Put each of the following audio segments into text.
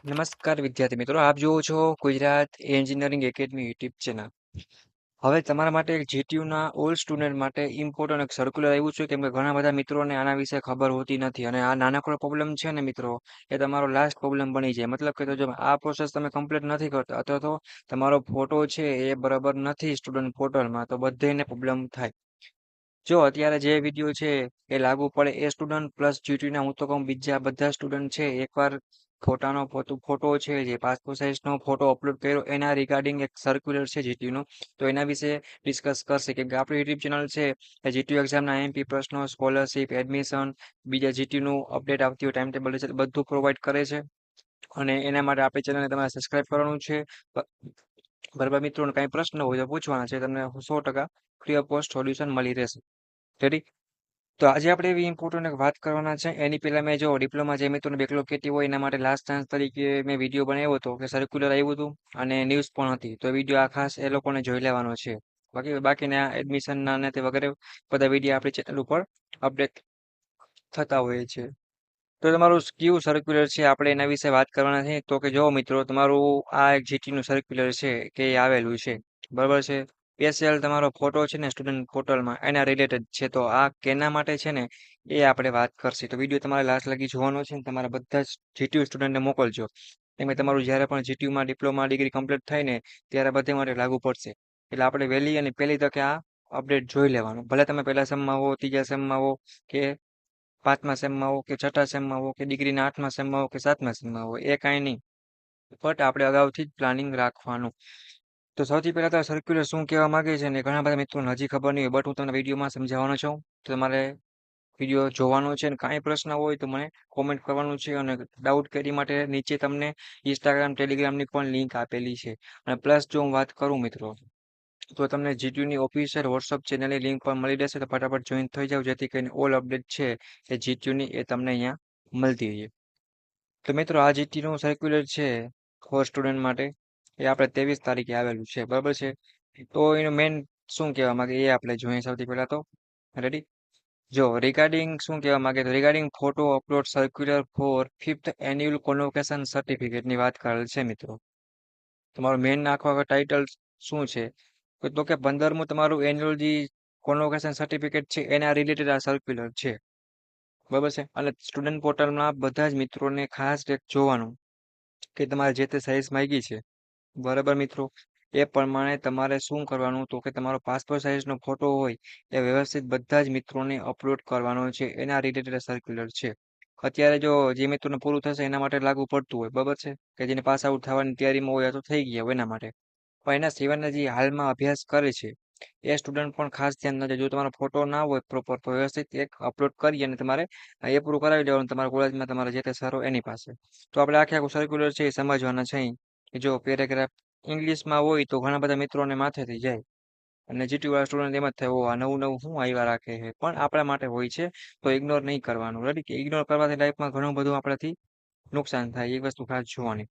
નમસ્કાર વિદ્યાર્થી મિત્રો, આપ જુઓ છો Gujarat engineering academy YouTube channel. હવે તમારા માટે જીટીયુના ઓલ સ્ટુડન્ટ માટે ઇમ્પોર્ટન્ટ એક સર્ક્યુલર આવ્યું છે, કેમ કે ઘણા બધા મિત્રોને આના વિશે ખબર હોતી નથી અને આ નાનકડો પ્રોબ્લેમ છે ને મિત્રો, એ તમારો લાસ્ટ પ્રોબ્લેમ બની જાય. મતલબ કે જો આ પ્રોસેસ તમે કમ્પ્લીટ નથી કરતા અથવા તો તમારો ફોટો છે એ બરાબર નથી સ્ટુડન્ટ પોર્ટલમાં, તો બધાને પ્રોબ્લેમ થાય. જો અત્યારે જે વિડીયો છે એ લાગુ પડે એ સ્ટુડન્ટ પ્લસ જીટીયુના, હું તો કહું બીજા બધા સ્ટુડન્ટ છે, એકવાર ફોટો છે જે પાસપોર્ટ સાઇઝનો ફોટો અપલોડ કર્યો એના રિગાર્ડિંગ એક સર્ક્યુલર છે જીટીયુનો, તો એના વિશે ડિસ્કસ કરશે. કેમ કે આપણું યુટ્યુબ ચેનલ છે એ જીટીયુ એક્ઝામના એમપી પ્રશ્નો, સ્કોલરશિપ, એડમિશન, બીજા જીટીયુનું અપડેટ આવતી હોય, ટાઈમ ટેબલ છે, બધું પ્રોવાઈડ કરે છે. અને એના માટે આપણી ચેનલને તમારે સબસ્ક્રાઇબ કરવાનું છે. બરાબર મિત્રોને કાંઈ પ્રશ્ન હોય તો પૂછવાના છે, તમને 100% ફ્રી ઓફ કોસ્ટ સોલ્યુશન મળી રહેશે. રેડી? તો આજે આપણે એવી ઇમ્પોર્ટન્ટ એક વાત કરવાના છે. એની પહેલા મેં જો ડિપ્લોમા જે મિત્રોને બેકલોગ કેટી હોય એના માટે લાસ્ટ ચાન્સ તરીકે મેં વિડીયો બનાવ્યો હતો કે સર્ક્યુલર આવ્યું હતું અને ન્યૂઝ પણ હતી, તો વિડીયો આ ખાસ એ લોકોને જોઈ લેવાનો છે. બાકીના એડમિશનના અને તે વગેરે બધા વિડીયો આપણી ચેનલ ઉપર અપડેટ થતા હોય છે. તો તમારું કયું સર્ક્યુલર છે આપણે એના વિશે વાત કરવાના છે. તો કે જો મિત્રો, તમારું આ એક જીટીનું સર્ક્યુલર છે કે એ આવેલું છે, બરાબર છે. સ્પેશિયલ તમારો ફોટો છે ને સ્ટુડન્ટ પોર્ટલમાં એના રિલેટેડ છે, તો આ કેના માટે છે ને એ આપણે વાત કરશે. તો વિડીયો તમારે લાસ્ટ લગી જોવાનો છે ને તમારા બધા જ જીટીયુ સ્ટુડન્ટને મોકલજો. એમ તમારું જ્યારે પણ જીટીયુમાં ડિપ્લોમા ડિગ્રી કમ્પ્લીટ થાય ને ત્યારે બધે માટે લાગુ પડશે. એટલે આપણે વહેલી અને પહેલી તકે આ અપડેટ જોઈ લેવાનું. ભલે તમે પહેલા સેમમાં હો, ત્રીજા સેમમાં હો, કે પાંચમા સેમમાં હો, કે છઠ્ઠા સેમમાં હો, કે ડિગ્રીના આઠમા સેમમાં હો, કે સાતમા સેમમાં હો, એ કાંઈ નહીં, બટ આપણે અગાઉથી જ પ્લાનિંગ રાખવાનું. તો સૌથી પહેલા તો સર્ક્યુલર શું કહેવા માંગે છે ને ઘણા બધા મિત્રોને હજી ખબર નહીં હોય, બટ હું તમને વિડીયોમાં સમજાવવાનો છું. તો તમારે વિડીયો જોવાનો છે અને કાંઈ પ્રશ્ન હોય તો મને કોમેન્ટ કરવાનું છે. અને ડાઉટ ક્વેરી માટે નીચે તમને ઇન્સ્ટાગ્રામ, ટેલિગ્રામની પણ લિંક આપેલી છે. અને પ્લસ જો હું વાત કરું મિત્રો, તો તમને જીટીયુની ઓફિશિયલ વોટ્સઅપ ચેનલની લિંક પણ મળી રહેશે, તો ફટાફટ જોઈન થઈ જાવ, જેથી કરીને ઓલ અપડેટ છે એ જીટીયુની એ તમને અહીંયા મળતી રહે. તો મિત્રો, આ જીટીયુનું સર્ક્યુલર છે ફોર સ્ટુડન્ટ માટે, એ આપણે 23 તારીખે આવેલું છે, બરાબર છે. તો એનું મેઇન શું કહેવા માંગે એ આપણે જોઈએ. સૌથી પહેલા તો રેડી, જો રિગાર્ડિંગ શું કહેવા માંગે, તો regarding photo upload circular for 5th annual convocation સર્ટિફિકેટની વાત કરેલ છે મિત્રો. તમારું મેઇન નાખવા ટાઇટલ શું છે, તો કે 15મું તમારું એન્યુઅલ જે કોન્વોકેશન સર્ટિફિકેટ છે એના રિલેટેડ આ સર્ક્યુલર છે, બરાબર છે. અને સ્ટુડન્ટ પોર્ટલમાં બધા જ મિત્રોને ખાસ એક જોવાનું કે તમારે જે તે સાઇઝ માંગી છે, બરાબર મિત્રો, એ પ્રમાણે તમારે શું કરવાનું, તો કે તમારો પાસપોર્ટ સાઇઝનો ફોટો હોય એ વ્યવસ્થિત બધા જ મિત્રોને અપલોડ કરવાનો છે. એના રિલેટેડ સર્ક્યુલર છે. અત્યારે જો જે મિત્રોને પૂરું થશે એના માટે લાગુ પડતું હોય, બરાબર છે, કે જેને પાસ આઉટ થવાની તૈયારીમાં હોય અથવા થઈ ગયા હોય એના માટે. પણ એના સિવાયના જે હાલમાં અભ્યાસ કરે છે એ સ્ટુડન્ટ પણ ખાસ ધ્યાન રાખજો. જો તમારો ફોટો ના હોય પ્રોપર, તો વ્યવસ્થિત એક અપલોડ કરી અને તમારે એ પૂરું કરાવી લેવાનું તમારા કોલેજમાં, તમારા જે તે સર હોય એની પાસે. તો આપણે આખે આખું સર્ક્યુલર છે એ સમજવાના છે. કે જો પેરેગ્રાફ ઇંગ્લિશમાં હોય તો ઘણા બધા મિત્રોને માથેથી જાય અને જીટીયુ વાળા સ્ટુડન્ટ એમ જ થાય, ઓ આ નવું નવું શું આવ્યા રાખે છે, પણ આપણા માટે હોય છે, તો ઇગ્નોર નહીં કરવાનું. રેડી? કે ઇગ્નોર કરવાથી લાઈફમાં ઘણું બધું આપણાથી નુકસાન થાય, એ વસ્તુ ખાસ જોવાની.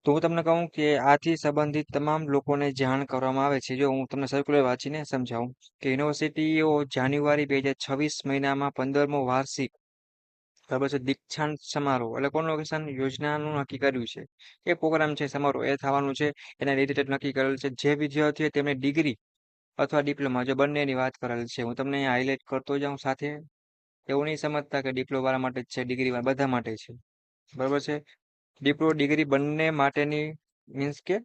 તો હું તમને કહું કે આથી સંબંધિત તમામ લોકોને જાણ કરવામાં આવે છે. જો હું તમને સર્ક્યુલર વાંચીને સમજાવું કે યુનિવર્સિટીઓ જાન્યુઆરી 2026 મહિનામાં 15મો વાર્ષિક, બરાબર છે, દીક્ષાંત સમારોહ એટલે કોન્વોકેશન યોજનાનું નક્કી કર્યું છે. એ પ્રોગ્રામ છે, સમારોહ એ થવાનું છે, એના રિલેટેડ નક્કી કરેલ છે. જે વિદ્યાર્થીઓ તેમને ડિગ્રી અથવા ડિપ્લોમા, જો બંનેની વાત કરેલ છે, હું તમને અહીંયા હાઇલાઇટ કરતો જાઉં સાથે. એવું નહીં સમજતા કે ડિપ્લોમા માટે જ છે, ડિગ્રી બધા માટે છે, બરાબર છે. ડિગ્રી બંને માટેની મીન્સ કે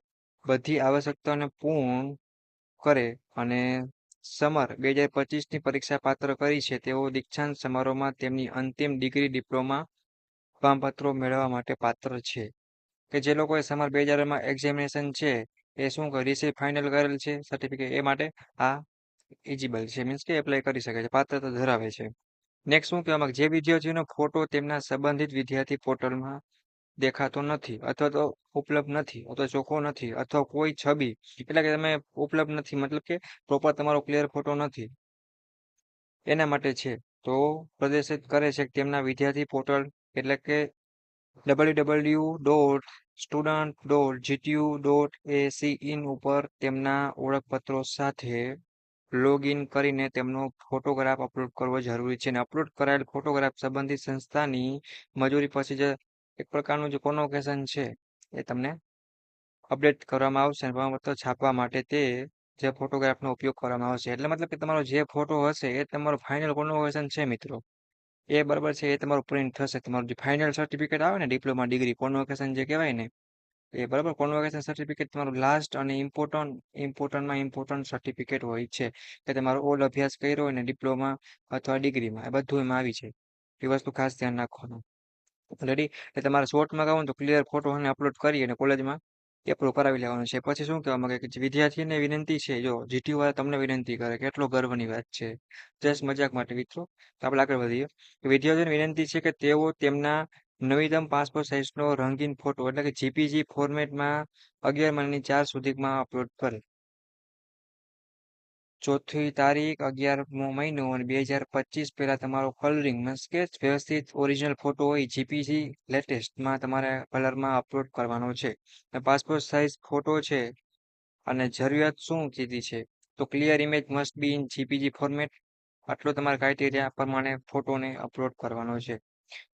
બધી આવશ્યકતાઓને પૂર્ણ કરે અને સમર 2025ની પરીક્ષા પાત્ર કરી છે તેઓ દીક્ષાંત સમારોહમાં તેમની અંતિમ ડિગ્રી ડિપ્લોમા પ્રમાણપત્રો મેળવવા માટે પાત્ર છે. કે જે લોકોએ સમર 2000માં એક્ઝામિનેશન છે એ શું કરે, રિસીવ ફાઇનલ કરેલ છે સર્ટિફિકેટ, એ માટે આ એલિજિબલ છે, મીન્સ કે એપ્લાય કરી શકે છે, પાત્રતા ધરાવે છે. નેક્સ્ટ શું કહેવામાં, જે વિદ્યાર્થીઓનો ફોટો તેમના સંબંધિત વિદ્યાર્થી પોર્ટલમાં દેખાતો નથી અથવા તો ઉપલબ્ધ નથી અથવા ચોખ્ખો નથી અથવા કોઈ છબી, એટલે કે તમે ઉપલબ્ધ નથી, મતલબ કે પ્રોપર તમારો ક્લિયર ફોટો નથી, એના માટે છે. તો પ્રદર્શિત કરે છે કે તેમના વિદ્યાર્થી પોર્ટલ, એટલે કે www.student.gtu.ac.in ઉપર તેમના ઓળખપત્રો સાથે લોગિન કરીને તેમનો ફોટોગ્રાફ અપલોડ કરવો જરૂરી છે. અને અપલોડ કરાયેલ ફોટોગ્રાફ સંબંધિત સંસ્થાની મંજૂરી પછી જ એક પ્રકારનું જે કોન્વોકેશન છે એ તમને અપડેટ કરવામાં આવશે અને પ્રમાણપત્ર છાપવા માટે તે જે ફોટોગ્રાફનો ઉપયોગ કરવામાં આવશે. એટલે મતલબ કે તમારો જે ફોટો હશે એ તમારો ફાઇનલ કોન્વોકેશન છે મિત્રો. એ બરાબર છે એ તમારું પ્રિન્ટ થશે. તમારું જે ફાઇનલ સર્ટિફિકેટ આવે ને ડિપ્લોમા ડિગ્રી કોન્વોકેશન જે કહેવાય ને એ બરાબર કોન્વોકેશન સર્ટિફિકેટ તમારું લાસ્ટ અને ઇમ્પોર્ટન્ટ સર્ટિફિકેટ હોય છે કે તમારો ઓલ અભ્યાસ કર્યો હોય ને ડિપ્લોમા અથવા ડિગ્રીમાં એ બધું એમાં આવી છે. એ વસ્તુ ખાસ ધ્યાન રાખવાનું. રેડી એટલે તમારે શોર્ટમાં કહું તો ક્લિયર ફોટો અને અપલોડ કરી અને કોલેજમાં એપ્રુવ કરાવી લેવાનું છે. પછી શું કહેવા માંગે કે વિદ્યાર્થીને વિનંતી છે, જો જીટીયુ વાળા તમને વિનંતી કરે કેટલો ગર્વની વાત છે. જસ્ટ મજાક માટે મિત્રો. તો આપણે આગળ વધીએ. વિદ્યાર્થીઓને વિનંતી છે કે તેઓ તેમના નવીનતમ પાસપોર્ટ સાઇઝનો રંગીન ફોટો એટલે કે જીપીજી ફોર્મેટમાં 11 મહિનાની 4 સુધીમાં અપલોડ કરે. ચોથી તારીખ 11મો મહિનો અને 2025 પહેલા તમારો કલરિંગ મીન્સ કે વ્યવસ્થિત ઓરિજિનલ ફોટો હોય જીપીજી લેટેસ્ટમાં તમારે કલરમાં અપલોડ કરવાનો છે. પાસપોર્ટ સાઇઝ ફોટો છે અને જરૂરિયાત શું કીધી છે તો clear image must be in JPG format. આટલો તમારા ક્રાઇટેરિયા પ્રમાણે ફોટોને અપલોડ કરવાનો છે.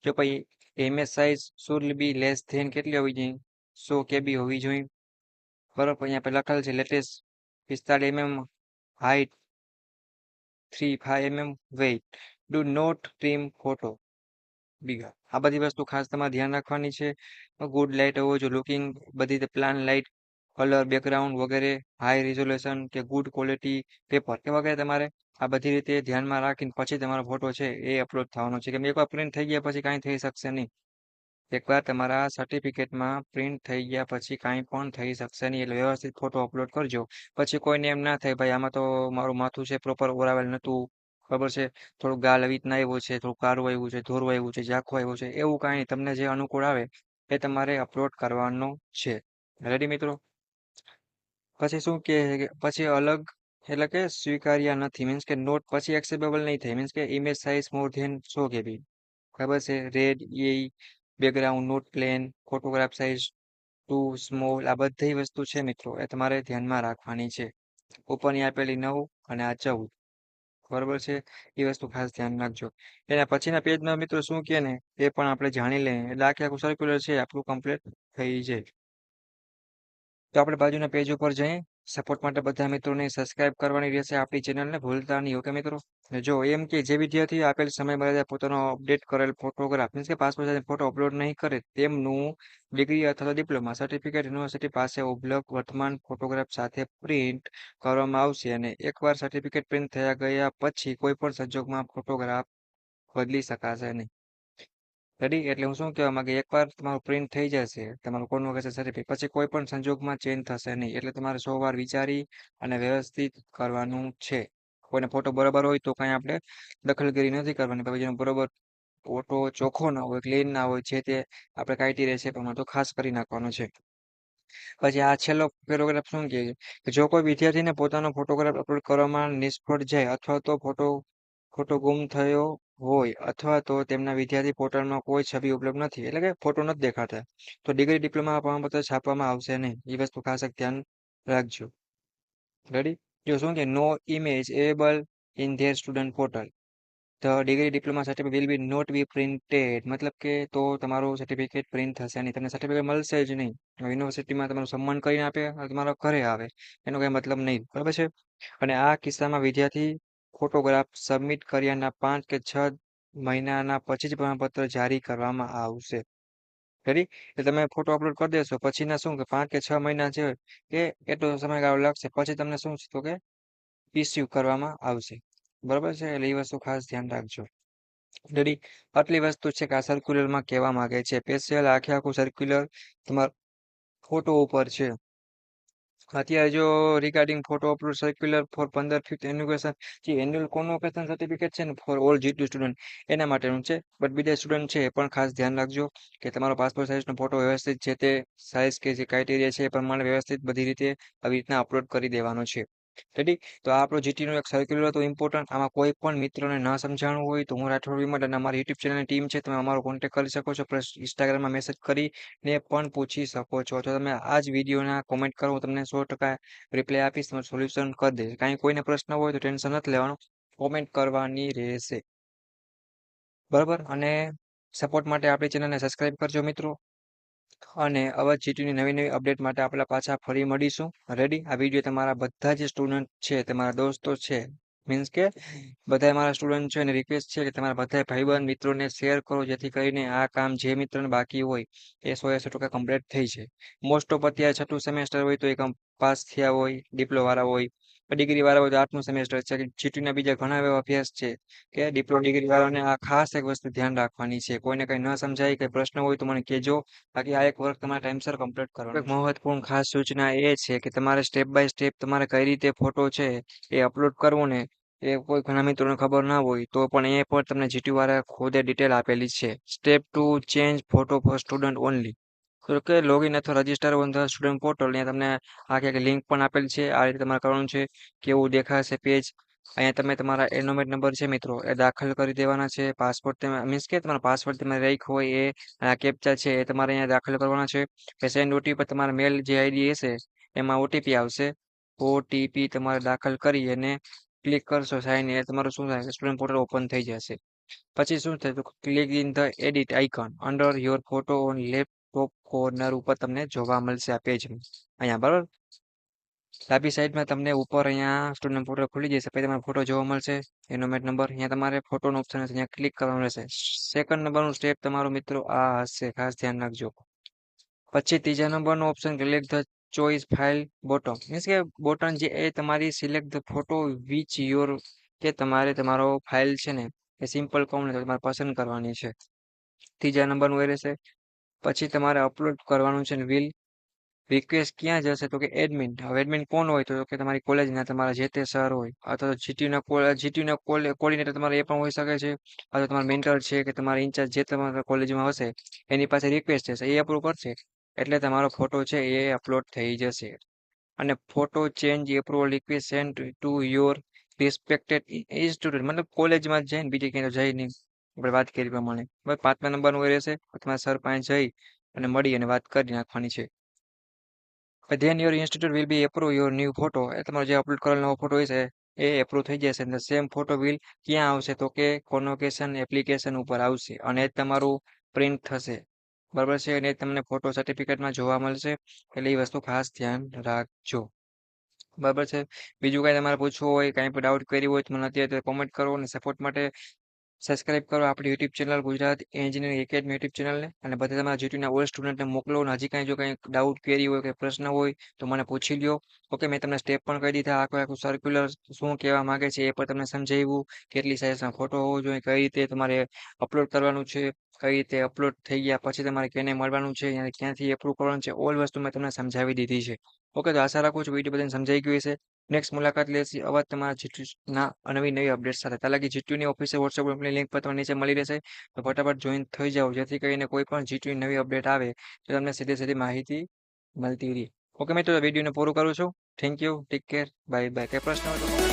જો પછી image size should be less than કેટલી હોવી જોઈએ 100 કેબી હોવી જોઈએ. બરોબર અહીંયા પેલા લખેલ છે latest 45 height 35 weight do not trim photo બીગા. આ બધી વસ્તુ ખાસ તમારે ધ્યાન રાખવાની છે. ગુડ લાઇટ હોવો જોઈએ લુકિંગ બધી રીતે પ્લાન લાઇટ કલર બેકગ્રાઉન્ડ વગેરે હાઈ રિઝોલ્યુશન કે ગુડ ક્વોલિટી પેપર કે વગેરે તમારે આ બધી રીતે ધ્યાનમાં રાખીને પછી તમારો ફોટો છે એ અપલોડ થવાનો છે. કેમ એકવાર પ્રિન્ટ થઈ ગયા પછી કાંઈ થઈ શકશે નહીં. એકવાર તમારા સર્ટિફિકેટમાં પ્રિન્ટ થઈ ગયા પછી કાંઈ પણ થઈ શકશે નહીં. એટલે વ્યવસ્થિત ફોટો અપલોડ કરજો. પછી કોઈને એમ ના થાય ભાઈ આમાં તો મારું માથું છે પ્રોપર ઓરાવેલ નહોતું, ખબર છે થોડુંક ગાલ આવી રીતના આવ્યું છે, થોડું કાળું આવ્યું છે, ધોરું આવ્યું છે, ઝાંખું આવ્યું છે, એવું કાંઈ નહીં. તમને જે અનુકૂળ આવે એ તમારે અપલોડ કરવાનું છે. રેડી મિત્રો. પછી શું કે પછી અલગ એટલે કે સ્વીકાર્ય નથી મીન્સ કે નોટ પછી એક્સેપ્ટેબલ નહીં થાય મીન્સ કે image size more than 100 KB. ખબર છે રેડ એ background not plain photograph size too small આ બધી વસ્તુ છે મિત્રો એ તમારે ધ્યાનમાં રાખવાની છે. ઉપરની આપેલી 9 અને આ 14 બરોબર છે. એ વસ્તુ ખાસ ધ્યાન રાખજો. એના પછીના પેજમાં મિત્રો શું કે ને એ પણ આપણે જાણી લઈએ એટલે આખું સર્ક્યુલર છે આપણું કમ્પ્લીટ થઈ જાય. તો આપણે બાજુના પેજ ઉપર જઈએ. સપોર્ટ માટે બધા મિત્રોને સબસ્ક્રાઇબ કરવાની રહેશે આપણી ચેનલને ભૂલતા નહીં. ઓકે મિત્રો. ને જો એમ કે જે વિદ્યાર્થી આપેલ સમયમર્યાદા પોતાનો અપડેટ કરેલ ફોટોગ્રાફ મીન્સ કે પાસપોર્ટ સાઇઝ ફોટો અપલોડ નહીં કરે તેમનું ડિગ્રી અથવા ડિપ્લોમા સર્ટિફિકેટ યુનિવર્સિટી પાસે ઉપલબ્ધ વર્તમાન ફોટોગ્રાફ સાથે પ્રિન્ટ કરવામાં આવશે અને એકવાર સર્ટિફિકેટ પ્રિન્ટ થયા ગયા પછી કોઈ પણ સંજોગમાં ફોટોગ્રાફ બદલી શકાશે નહીં. રેડી એટલે હું શું કહેવા માંગે એકવાર તમારું પ્રિન્ટ થઈ જશે તમારું કોન્વોકેશન સર્ટિફિકેટ પછી કોઈ પણ સંજોગમાં ચેન્જ થશે નહીં. એટલે તમારે 100 વાર વિચારી અને વ્યવસ્થિત કરવાનું છે. કોઈને ફોટો બરાબર હોય તો કાંઈ આપણે દખલગીરી નથી કરવાની. પછી જેનો બરોબર ફોટો ચોખ્ખો ના હોય ક્લીન ના હોય છે તે આપણે ક્રાઇટેરિયા છે પ્રમાણે તો ખાસ કરી નાખવાનો છે. પછી આ છેલ્લો પેરેગ્રાફ શું કહે છે કે જો કોઈ વિદ્યાર્થીને પોતાનો ફોટોગ્રાફ અપલોડ કરવામાં નિષ્ફળ જાય અથવા તો ફોટો ગુમ થયો હોય અથવા તો તેમના વિદ્યાર્થી પોર્ટલમાં કોઈ છબી ઉપલબ્ધ નથી એટલે કે ફોટો નથી દેખાતા તો ડિગ્રી ડિપ્લોમા પ્રમાણપત્ર છાપવામાં આવશે નહીં. એ વસ્તુ ખાસ એક ધ્યાન રાખજો. રેડી. જો શું કે no image available in their student portal the degree diploma certificate will be not be printed મતલબ કે તો તમારું સર્ટિફિકેટ પ્રિન્ટ થશે નહીં. તમને સર્ટિફિકેટ મળશે જ નહીં. યુનિવર્સિટીમાં તમારું સન્માન કરીને આપે અને તમારા ઘરે આવે એનો કંઈ મતલબ નહીં. બરાબર છે. અને આ કિસ્સામાં વિદ્યાર્થી ફોટોગ્રાફ સબમિટ કર્યાના 5 કે 6 મહિનાના પછી જ પ્રમાણપત્ર જારી કરવામાં આવશે. રેડી. એટલે તમે ફોટો અપલોડ કરી દેશો પછીના શું કે 5 કે 6 મહિના છે એ એટલો સમયગાળો લાગશે પછી તમને શું છે તો કે ઇસ્યુ કરવામાં આવશે. બરાબર છે. એટલે એ વસ્તુ ખાસ ધ્યાન રાખજો. રેડી. આટલી વસ્તુ છે કે આ સર્ક્યુલરમાં કહેવા માંગે છે. સ્પેશિયલ આખું સર્ક્યુલર તમારા ફોટો ઉપર છે. અત્યારે જો regarding photo upload circular for 15th એન્યુકેશન જે એન્યુઅલ કોન્વોકેશન સર્ટિફિકેટ છે ને ફોર ઓલ જીટીયુ સ્ટુડન્ટ એના માટેનું છે. બટ બીજા સ્ટુડન્ટ છે એ પણ ખાસ ધ્યાન રાખજો કે તમારો પાસપોર્ટ સાઇઝનો ફોટો વ્યવસ્થિત છે તે સાઇઝ કે જે ક્રાઇટેરિયા છે એ પ્રમાણે વ્યવસ્થિત બધી રીતે આવી રીતના અપલોડ કરી દેવાનો છે. રેડી. તો આ આપણો જીટીનું એક સર્ક્યુલર હતું ઇમ્પોર્ટન્ટ. આમાં કોઈ પણ મિત્રોને ન સમજાણું હોય તો હું રાઠોડ વિમલ અને અમારી યુટ્યુબ ચેનલની ટીમ છે તમે અમારો કોન્ટેક્ટ કરી શકો છો. પ્લસ ઇન્સ્ટાગ્રામમાં મેસેજ કરીને પણ પૂછી શકો છો. તો તમે આ જ વિડીયોના કોમેન્ટ કરો હું તમને 100% રિપ્લાય આપીશ. તમારું સોલ્યુશન કરી દઈશ. કાંઈ કોઈને પ્રશ્ન હોય તો ટેન્શન નથી લેવાનું કોમેન્ટ કરવાની રહેશે. બરાબર. અને સપોર્ટ માટે આપણી ચેનલને સબસ્ક્રાઇબ કરજો મિત્રો. અને આવા જીટીયુની નવી નવી અપડેટ માટે આપણે પાછા ફરી મળીશું. રેડી? આ વિડીયો તમારા બધા જે સ્ટુડન્ટ છે, તમારા દોસ્તો છે, મીન્સ કે બધા મારા સ્ટુડન્ટ છે અને રિક્વેસ્ટ છે કે તમારા બધા ભાઈબંધ મિત્રોને શેર કરો, જેથી કરીને આ કામ જે મિત્રોને બાકી હોય એ 100% કમ્પ્લીટ થઈ છે. મોસ્ટ ઓફ અત્યારે છઠ્ઠું સેમેસ્ટર હોય તો એ પાસ થયા હોય, ડિપ્લો વાળા હોય, ડિગ્રી વાળા હોય તો 8મું સેમેસ્ટર છે. જીટીયુના બીજા ઘણા એવા અભ્યાસ છે કે ડિપ્લો ડિગ્રી વાળાને આ ખાસ એક વસ્તુ ધ્યાન રાખવાની છે. કોઈને કંઈ ન સમજાય, કંઈ પ્રશ્ન હોય તો મને કહેજો. બાકી આ એક વર્ક તમારે ટાઈમસર કમ્પ્લીટ કરવાનો એક મહત્વપૂર્ણ ખાસ સૂચના એ છે કે તમારે સ્ટેપ બાય સ્ટેપ તમારે કઈ રીતે ફોટો છે એ અપલોડ કરવો ને એ કોઈ ઘણા મિત્રોને ખબર ના હોય તો પણ એ પણ તમને જીટીયુ વાળા ખુદે ડિટેલ આપેલી છે. Step 2 change photo for student only. તો કે લોગિન અથવા register on the student portal, અહીંયા તમને આખી લિંક પણ આપેલી છે. આ રીતે તમારે કરવાનું છે. કેવું દેખાશે પેજ. અહીંયા તમે તમારા એનોમેટ નંબર છે મિત્રો એ દાખલ કરી દેવાના છે. પાસપોર્ટ તમે મીન્સ કે તમારો પાસવર્ડ તમે રાખ્યો હોય એ આ કેપ્ચા છે એ તમારે અહીંયા દાખલ કરવાના છે. સેન્ડ ઓટીપી પર તમારા મેલ જે આઈડી હશે એમાં ઓટીપી આવશે. ઓટીપી તમારે દાખલ કરી અને ક્લિક કરશો સાઇન, એ તમારું શું થાય સ્ટુડન્ટ પોર્ટલ ઓપન થઈ જશે. પછી શું થાય તો click in the edit icon under your photo on left top corner ઉપર તમને જોવા મળશે આ પેજમાં. અહીંયા બરાબર ડાબી સાઈડમાં તમને ઉપર અહીંયા સ્ટુડન્ટ પોર્ટલ ખુલી જશે. પછી તમારો ફોટો જોવા મળશે, એનોમેટ નંબર. અહીંયા તમારે ફોટોનો ઓપ્શન હશે, અહીંયા ક્લિક કરવાનું રહેશે. સેકન્ડ નંબરનું સ્ટેપ તમારો મિત્રો આ હશે, ખાસ ધ્યાન રાખજો. પછી ત્રીજા નંબરનો option select the choice file bottom, means કે બોટમ જે એ તમારી select the photo which your, કે તમારે તમારો ફાઇલ છે ને એ સિમ્પલ કહું ને તો તમારે પસંદ કરવાની છે. ત્રીજા નંબરનું એ રહેશે. પછી તમારે અપલોડ કરવાનું છે ને વિલ રિક્વેસ્ટ ક્યાં જશે તો કે એડમિન. હવે એડમિન કોણ હોય તો કે તમારી કોલેજના તમારા જે તે સર હોય અથવા તો જીટીયુના કોર્ડિનેટર તમારે એ પણ હોઈ શકે છે, અથવા તમારા મેન્ટર છે કે તમારા ઇન્ચાર્જ જે તમારા કોલેજમાં હશે એની પાસે રિક્વેસ્ટ જશે, એ અપ્રૂવ કરશે એટલે તમારો ફોટો છે એ અપલોડ થઈ જશે. અને photo change approval request send to your respected institute, મતલબ કોલેજમાં જઈને બીજે ક્યાંય તો જઈ નહીં. આપણે વાત કરી પ્રમાણે બસ 5મા નંબરનું એ રહેશે. તમારા સર પાસે જઈ અને મળી અને વાત કરી નાખવાની છે. Then your institute will be approve your new photo, એ તમારો જે અપલોડ કરેલો નવો ફોટો હશે એ એપ્રુવ થઈ જશે. અને સેમ ફોટો વિલ ક્યાં આવશે તો કે કોન્વોકેશન એપ્લિકેશન ઉપર આવશે અને એ તમારું પ્રિન્ટ થશે. બરાબર છે, અને તમને ફોટો સર્ટિફિકેટમાં જોવા મળશે. એટલે એ વસ્તુ ખાસ ધ્યાન રાખજો. બરાબર છે. બીજું કાંઈ તમારે પૂછવું હોય, કાંઈ પણ ડાઉટ કર્યું હોય તો મને અત્યારે કોમેન્ટ કરો. અને સપોર્ટ માટે સબસ્ક્રાઇબ કરો આપણી YouTube channel Gujarat engineering academy YouTube ચેનલને. અને બધા તમારા જીટીયુના ઓલ સ્ટુડન્ટને મોકલો. અને હજી કાંઈ જો કાંઈ ડાઉટ ક્વેરી હોય કે પ્રશ્ન હોય તો મને પૂછી લ્યો. ઓકે, મેં તમને સ્ટેપ પણ કહી દીધા. આખું સર્ક્યુલર શું કહેવા માંગે છે એ પણ તમને સમજાવ્યું. કેટલી સાઇઝના ફોટો હોવો જોઈએ, કઈ રીતે તમારે અપલોડ કરવાનું છે, કઈ રીતે અપલોડ થઈ ગયા પછી તમારે કેને મળવાનું છે, ક્યાંથી એપ્રુવ કરવાનું છે, ઓલ વસ્તુ મેં તમને સમજાવી દીધી છે. ઓકે, તો આશા રાખું છું વિડીયો બધાને સમજાઈ ગયું હશે. નેક્સ્ટ મુલાકાત લેશે અવાજ તમારા જીટીયુના નવી નવી અપડેટ સાથે. ત્યાં લગી જીટીયુની ઓફિસે વોટ્સએપ ગ્રુપની લિંક પર તમને નીચે મળી રહેશે, તો ફટાફટ જોઈન થઈ જાઓ, જેથી કરીને કોઈ પણ જીટીયુની નવી અપડેટ આવે તો તમને સીધી સીધી માહિતી મળતી રહી. ઓકે મિત્રો, વિડીયોને પૂરું કરું છું. Thank you, take care, bye bye. કંઈ પ્રશ્ન હોય તો